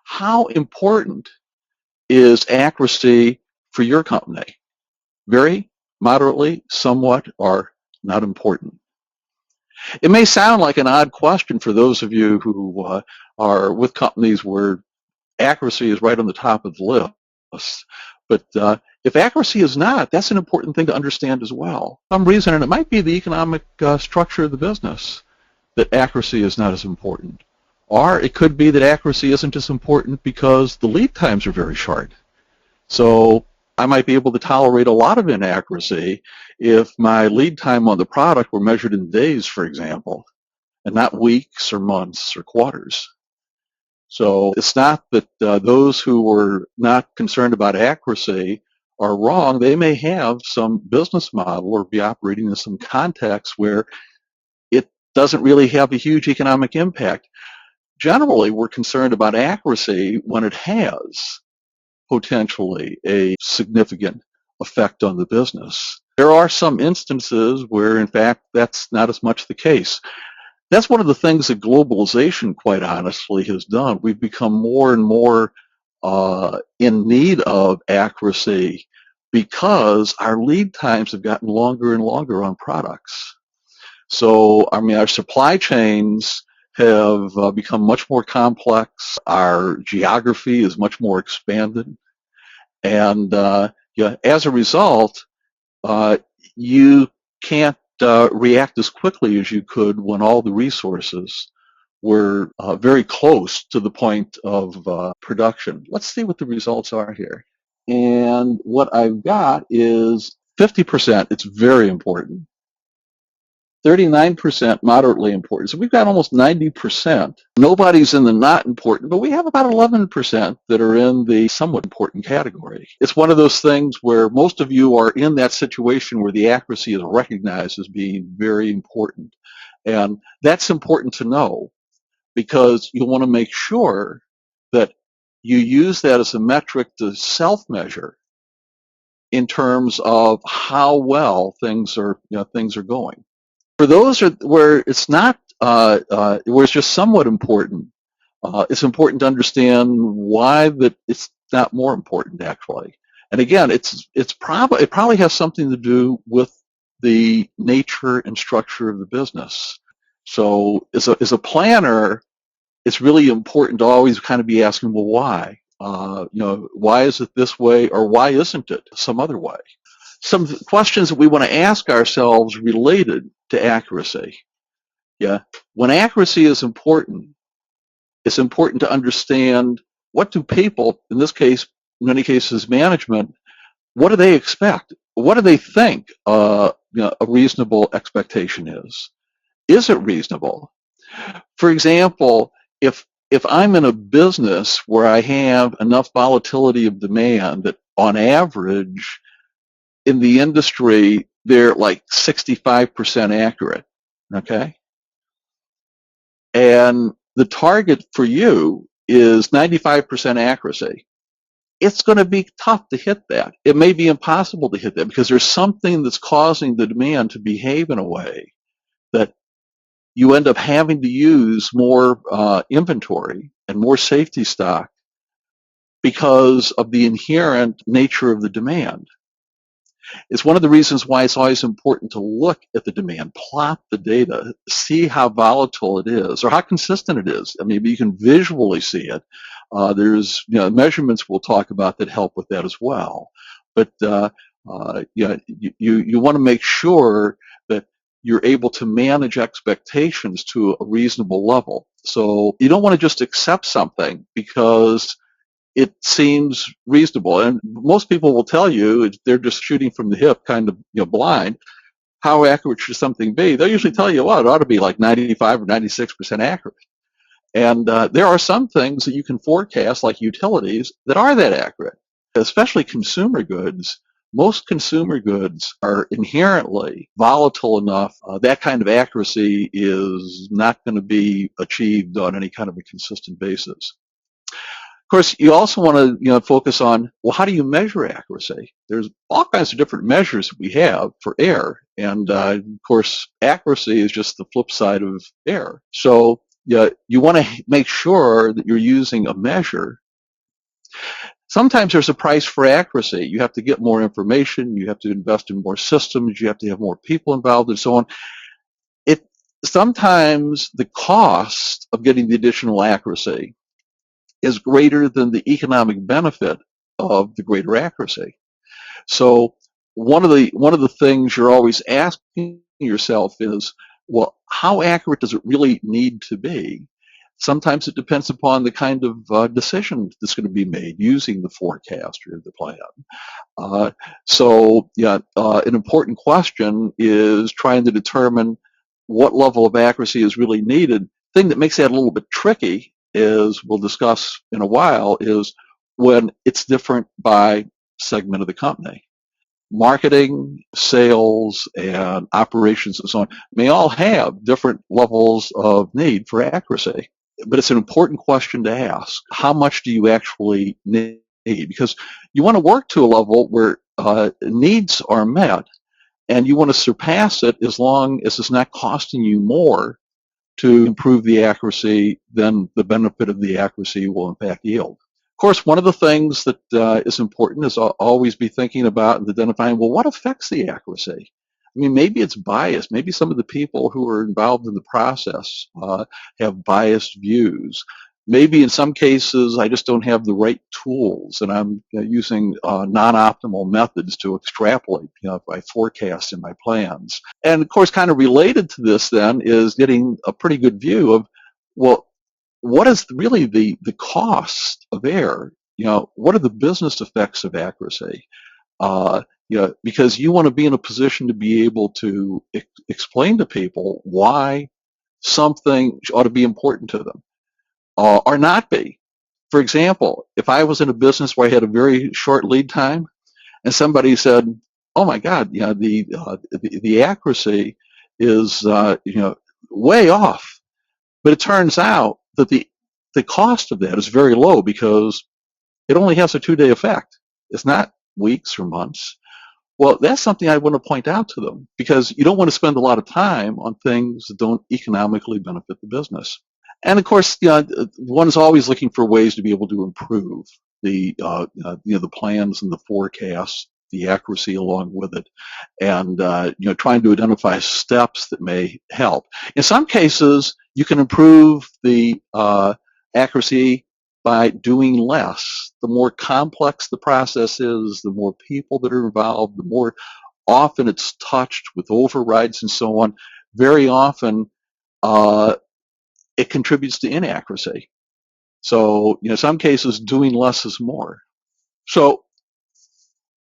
How important is accuracy for your company? Very, moderately, somewhat, or not important? It may sound like an odd question for those of you who are with companies where accuracy is right on the top of the list. But if accuracy is not, that's an important thing to understand as well. For some reason, and it might be the economic structure of the business, that accuracy is not as important. Or it could be that accuracy isn't as important because the lead times are very short. So I might be able to tolerate a lot of inaccuracy if my lead time on the product were measured in days, for example, and not weeks or months or quarters. So it's not that those who were not concerned about accuracy are wrong. They may have some business model or be operating in some context where it doesn't really have a huge economic impact. Generally, we're concerned about accuracy when it has potentially a significant effect on the business. There are some instances where, in fact, that's not as much the case. That's one of the things that globalization, quite honestly, has done. We've become more and more in need of accuracy because our lead times have gotten longer and longer on products. So, I mean, our supply chains have become much more complex. Our geography is much more expanded. And yeah, as a result, you can't react as quickly as you could when all the resources were very close to the point of production. Let's see what the results are here. And what I've got is 50%. It's very important. 39% moderately important. So we've got almost 90%. Nobody's in the not important, but we have about 11% that are in the somewhat important category. It's one of those things where most of you are in that situation where the accuracy is recognized as being very important. And that's important to know because you want to make sure that you use that as a metric to self-measure in terms of how well things are going. For those where it's not, where it's just somewhat important, it's important to understand why that it's not more important actually. And again, it probably has something to do with the nature and structure of the business. So as a planner, it's really important to always kind of be asking, well, why? Why is it this way, or why isn't it some other way? Some questions that we want to ask ourselves related to accuracy. Yeah, when accuracy is important, it's important to understand what do people, in this case, in many cases, management, what do they expect? What do they think a reasonable expectation is? Is it reasonable? For example, if I'm in a business where I have enough volatility of demand that on average in the industry, they're like 65% accurate, okay? And the target for you is 95% accuracy. It's going to be tough to hit that. It may be impossible to hit that because there's something that's causing the demand to behave in a way that you end up having to use more inventory and more safety stock because of the inherent nature of the demand. It's one of the reasons why it's always important to look at the demand, plot the data, see how volatile it is or how consistent it is. I mean, you can visually see it. There's measurements we'll talk about that help with that as well. But you want to make sure that you're able to manage expectations to a reasonable level. So you don't want to just accept something because it seems reasonable. And most people will tell you they're just shooting from the hip, kind of blind. How accurate should something be? They'll usually tell you, well, it ought to be like 95 or 96% accurate. And there are some things that you can forecast, like utilities, that are that accurate, especially consumer goods. Most consumer goods are inherently volatile enough. That kind of accuracy is not going to be achieved on any kind of a consistent basis. Of course, you also want to focus on, well, how do you measure accuracy? There's all kinds of different measures we have for error. And of course, accuracy is just the flip side of error. So you want to make sure that you're using a measure. Sometimes there's a price for accuracy. You have to get more information. You have to invest in more systems. You have to have more people involved and so on. It sometimes the cost of getting the additional accuracy is greater than the economic benefit of the greater accuracy. So one of the things you're always asking yourself is, well, how accurate does it really need to be? Sometimes it depends upon the kind of decision that's going to be made using the forecast or the plan. Uh, an important question is trying to determine what level of accuracy is really needed. The thing that makes that a little bit tricky, as we'll discuss in a while, is when it's different by segment of the company. Marketing, sales, and operations and so on may all have different levels of need for accuracy. But it's an important question to ask. How much do you actually need? Because you want to work to a level where needs are met, and you want to surpass it as long as it's not costing you more to improve the accuracy than the benefit of the accuracy will in fact yield. Of course, one of the things that is important is always be thinking about and identifying, well, what affects the accuracy? I mean, maybe it's bias. Maybe some of the people who are involved in the process have biased views. Maybe in some cases, I just don't have the right tools, and I'm using non-optimal methods to extrapolate my forecasts and my plans. And of course, kind of related to this then is getting a pretty good view of, well, what is really the cost of error? What are the business effects of accuracy? Because you want to be in a position to be able to explain to people why something ought to be important to them or not be. For example, if I was in a business where I had a very short lead time, and somebody said, "Oh my God, the accuracy is way off," but it turns out that the cost of that is very low because it only has a 2-day effect. It's not weeks or months. Well, that's something I want to point out to them because you don't want to spend a lot of time on things that don't economically benefit the business. And of course, one is always looking for ways to be able to improve the plans and the forecasts, the accuracy along with it, and trying to identify steps that may help. In some cases, you can improve the accuracy by doing less. The more complex the process is, the more people that are involved, the more often it's touched with overrides and so on. Very often, it contributes to inaccuracy. So, in some cases, doing less is more. So,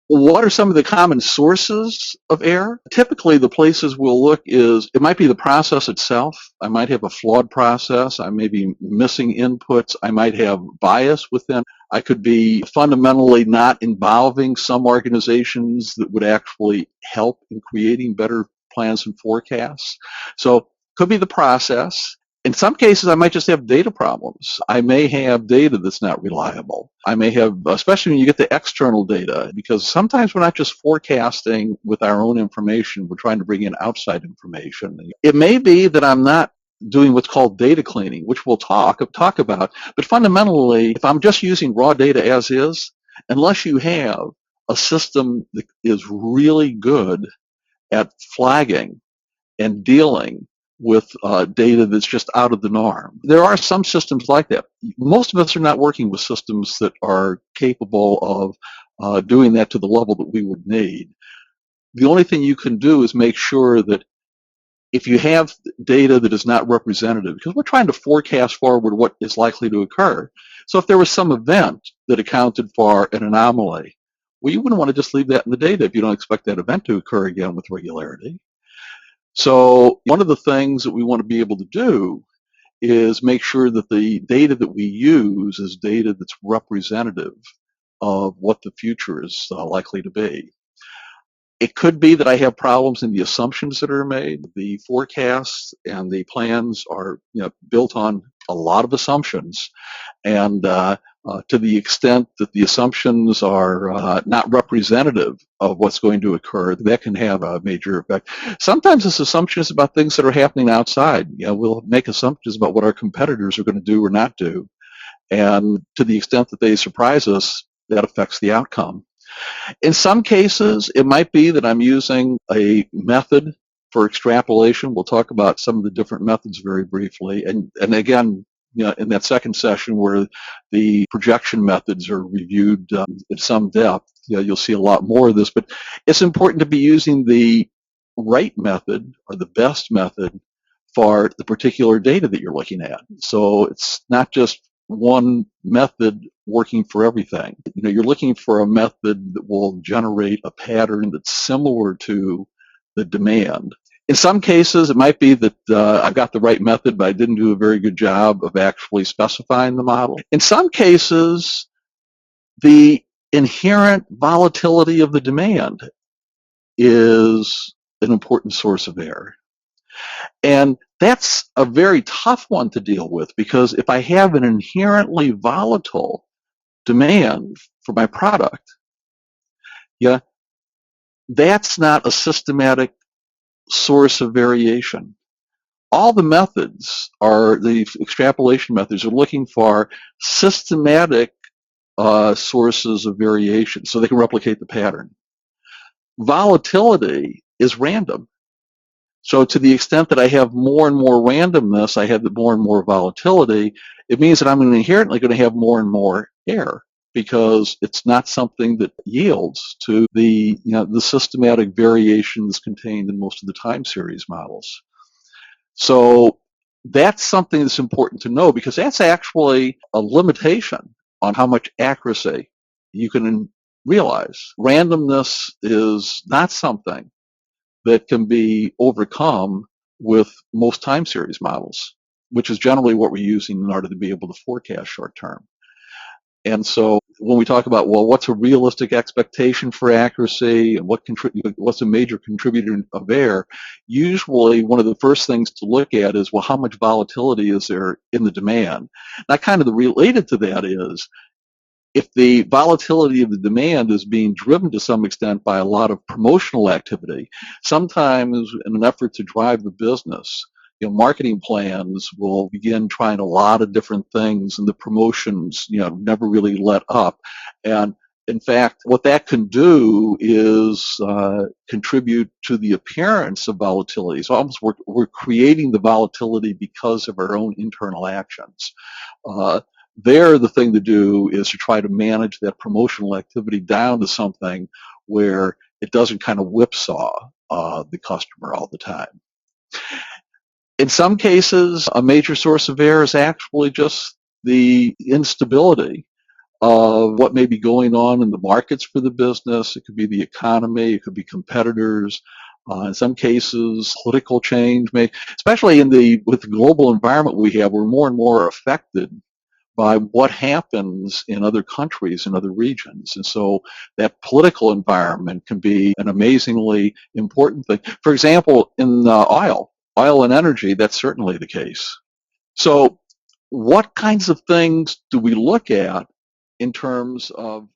what are some of the common sources of error? Typically, the places we'll look is, it might be the process itself. I might have a flawed process. I may be missing inputs. I might have bias within. I could be fundamentally not involving some organizations that would actually help in creating better plans and forecasts. So, could be the process. In some cases, I might just have data problems. I may have data that's not reliable. I may have, especially when you get the external data, because sometimes we're not just forecasting with our own information, we're trying to bring in outside information. It may be that I'm not doing what's called data cleaning, which we'll talk about. But fundamentally, if I'm just using raw data as is, unless you have a system that is really good at flagging and dealing with data that's just out of the norm. There are some systems like that. Most of us are not working with systems that are capable of doing that to the level that we would need. The only thing you can do is make sure that if you have data that is not representative, because we're trying to forecast forward what is likely to occur. So if there was some event that accounted for an anomaly, well, you wouldn't want to just leave that in the data if you don't expect that event to occur again with regularity. So one of the things that we want to be able to do is make sure that the data that we use is data that's representative of what the future is likely to be. It could be that I have problems in the assumptions that are made. The forecasts and the plans are built on a lot of assumptions, and To the extent that the assumptions are not representative of what's going to occur, that can have a major effect. Sometimes this assumption is about things that are happening outside. We'll make assumptions about what our competitors are going to do or not do. And to the extent that they surprise us, that affects the outcome. In some cases, it might be that I'm using a method for extrapolation. We'll talk about some of the different methods very briefly. And again, in that second session where the projection methods are reviewed in some depth, you'll see a lot more of this. But it's important to be using the right method or the best method for the particular data that you're looking at. So it's not just one method working for everything. You're looking for a method that will generate a pattern that's similar to the demand. In some cases, it might be that I've got the right method, but I didn't do a very good job of actually specifying the model. In some cases, the inherent volatility of the demand is an important source of error. And that's a very tough one to deal with, because if I have an inherently volatile demand for my product, that's not a systematic source of variation. All the methods the extrapolation methods are looking for systematic sources of variation so they can replicate the pattern. Volatility is random. So to the extent that I have more and more randomness, I have more and more volatility, it means that I'm inherently going to have more and more error, because it's not something that yields to the systematic variations contained in most of the time series models. So that's something that's important to know, because that's actually a limitation on how much accuracy you can realize. Randomness is not something that can be overcome with most time series models, which is generally what we're using in order to be able to forecast short term. And so when we talk about, well, what's a realistic expectation for accuracy and what's a major contributor of error, usually one of the first things to look at is, well, how much volatility is there in the demand? Now, kind of the related to that is, if the volatility of the demand is being driven to some extent by a lot of promotional activity, sometimes in an effort to drive the business, marketing plans will begin trying a lot of different things, and the promotions, never really let up. And in fact, what that can do is contribute to the appearance of volatility. So almost we're creating the volatility because of our own internal actions. There, the thing to do is to try to manage that promotional activity down to something where it doesn't kind of whipsaw the customer all the time. In some cases, a major source of error is actually just the instability of what may be going on in the markets for the business. It could be the economy, it could be competitors. In some cases, political change especially with the global environment we have, we're more and more affected by what happens in other countries and other regions. And so that political environment can be an amazingly important thing. For example, in oil and energy, that's certainly the case. So what kinds of things do we look at in terms of